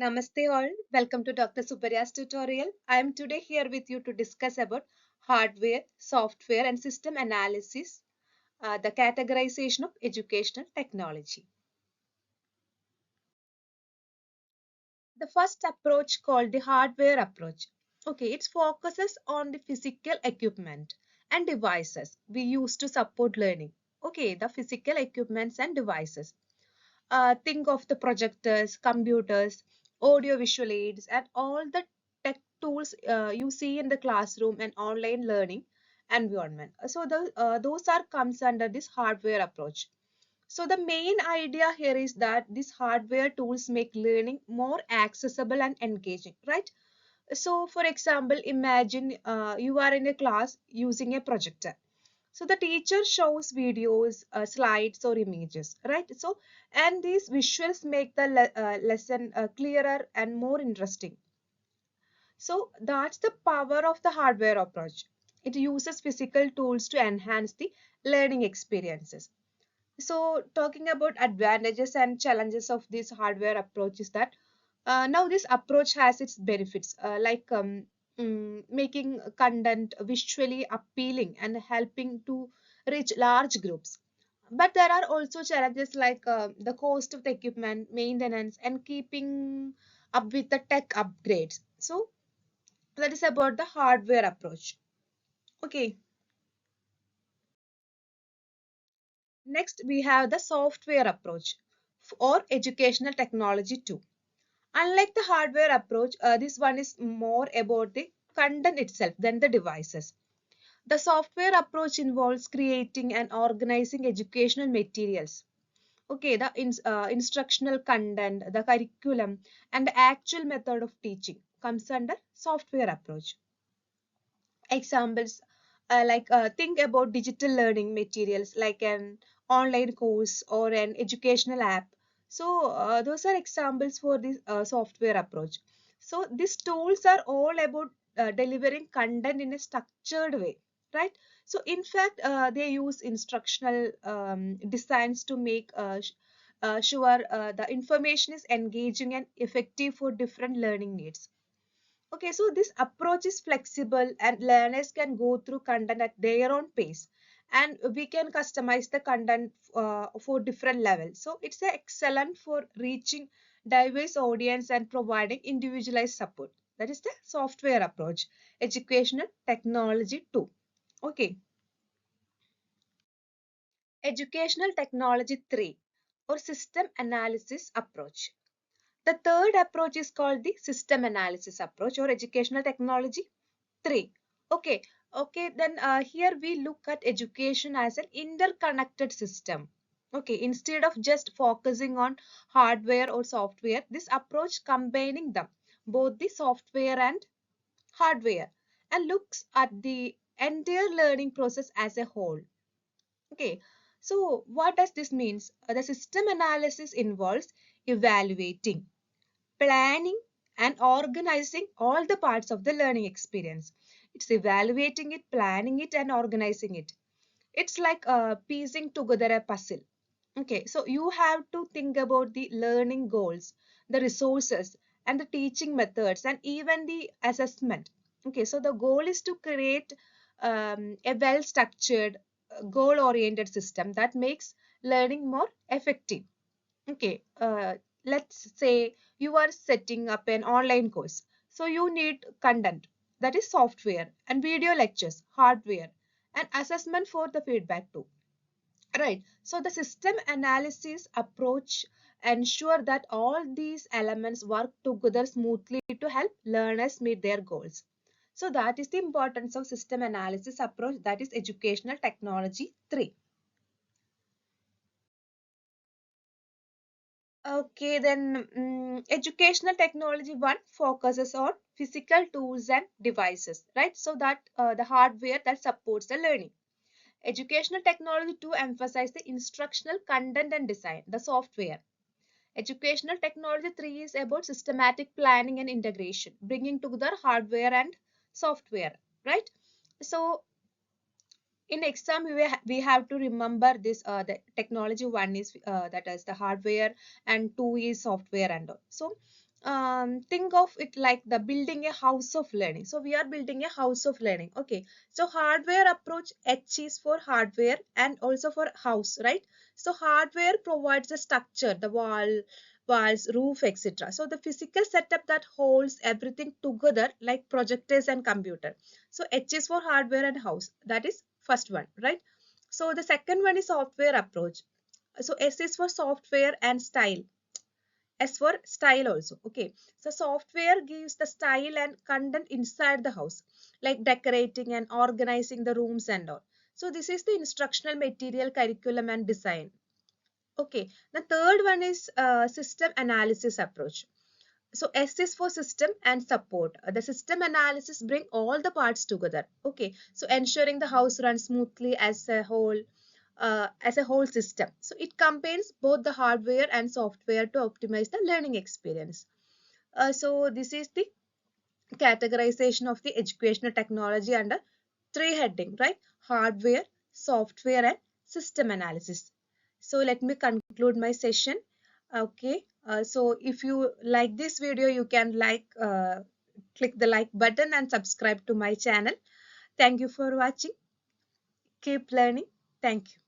Namaste all, welcome to Dr. Suparya's tutorial. I am today here with you to discuss about hardware, software and system analysis, the categorization of educational technology. The first approach called the hardware approach. Okay, it focuses on the physical equipment and devices we use to support learning. Okay, the physical equipments and devices. Think of the projectors, computers, audio visual aids, and all the tech tools you see in the classroom and online learning environment. So those are comes under this hardware approach. So the main idea here is that these hardware tools make learning more accessible and engaging, right? So for example, imagine you are in a class using a projector. So the teacher shows videos, slides or images, right? So, and these visuals make the lesson clearer and more interesting. So that's the power of the hardware approach. It uses physical tools to enhance the learning experiences. So talking about advantages and challenges of this hardware approach is that now this approach has its benefits making content visually appealing and helping to reach large groups. But there are also challenges like the cost of the equipment, maintenance, and keeping up with the tech upgrades. So that is about the hardware approach. Okay, next we have the software approach or educational technology too. Unlike the hardware approach, this one is more about the content itself than the devices. The software approach involves creating and organizing educational materials. Okay, the instructional content, the curriculum, and the actual method of teaching comes under software approach. Examples think about digital learning materials like an online course or an educational app. So those are examples for this software approach. So these tools are all about delivering content in a structured way, right? So in fact they use instructional designs to make sure the information is engaging and effective for different learning needs. Okay, so this approach is flexible and learners can go through content at their own pace, and we can customize the content for different levels. So it's excellent for reaching diverse audience and providing individualized support. That is the software approach, educational technology too. Okay, educational technology 3 or system analysis approach. The third approach is called the system analysis approach or educational technology 3. Okay, then here we look at education as an interconnected system. Okay, instead of just focusing on hardware or software, this approach combining them, both the software and hardware, and looks at the entire learning process as a whole. Okay, so what does this mean? The system analysis involves evaluating, planning and organizing all the parts of the learning experience. It's evaluating it, planning it and organizing it. It's like piecing together a puzzle. Okay, so you have to think about the learning goals, the resources and the teaching methods and even the assessment. Okay, so the goal is to create a well structured goal oriented system that makes learning more effective. Okay, let's say you are setting up an online course. So you need content, that is software, and video lectures, hardware, and assessment for the feedback too. Right. So the system analysis approach ensure that all these elements work together smoothly to help learners meet their goals. So that is the importance of system analysis approach, that is educational technology 3. Okay, then educational technology 1 focuses on physical tools and devices, right? So that the hardware that supports the learning. Educational technology 2 emphasize the instructional content and design, the software. Educational technology 3 is about systematic planning and integration, bringing together hardware and software, right? So in exam we have to remember this the technology 1 is that is the hardware and 2 is software and all. So think of it like the building a house of learning. So we are building a house of learning. Okay, so hardware approach, H is for hardware and also for house, right? So hardware provides the structure, the walls, roof, etc. So the physical setup that holds everything together like projectors and computer. So H is for hardware and house, that is first one, right? So the second one is software approach. So S is for software and style. S for style also. Okay, so software gives the style and content inside the house, like decorating and organizing the rooms and all. So this is the instructional material, curriculum and design. Okay, the third one is system analysis approach. So S is for system and support. The system analysis bring all the parts together. Okay, so ensuring the house runs smoothly as a whole system. So it combines both the hardware and software to optimize the learning experience. So this is the categorization of the educational technology under three heading, right? Hardware, software, and system analysis. So let me conclude my session. Okay. So if you like this video, you can click the like button and subscribe to my channel. Thank you for watching. Keep learning. Thank you.